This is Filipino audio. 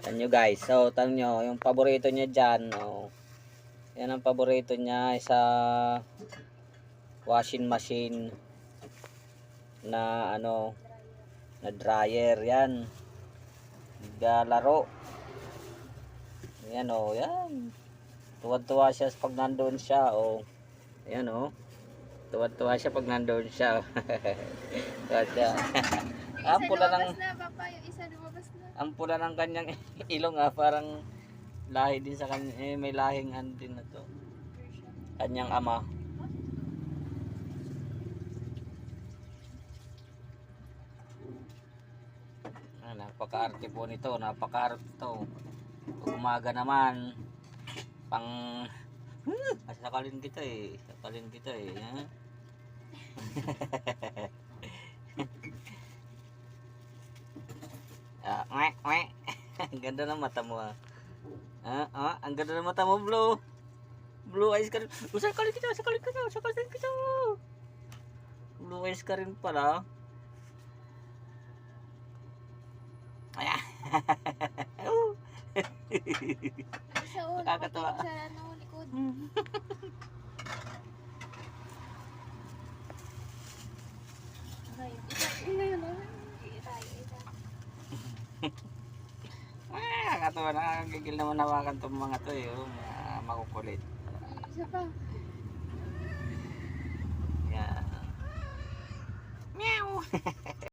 Yan nyo guys. So, tanong nyo, yung paborito niya dyan, oh, yan ang paborito niya sa washing machine na ano, na dryer. Yan. Naglalaro. Yan oh, yan. Tuwad-tuwa siya pag nandoon siya, oh. Yan oh. Tuwad-tuwa siya pag nandoon siya. Tuwad siya. Ang pula ng ang pula ng kanyang ilong parang lahi din sa kanya, may lahing din na to. Kanyang ama. Napaka-arte po nito, napaka-arte to. Pag umaga naman, pang sakalin kita eh. Sakalin kita eh. Ha? Ang ganda ng mata mo ah. Ang ganda ng mata mo, Blue. Blue eyes ka rin. Sakalin kita, sakalin kita, sakalin kita. Blue eyes ka rin pala. Ayan. Nakakatawa. Nakakatawa, nakakagigil naman hawakan itong mga to eh. Makukulit. Isa pa. Yan. Meow.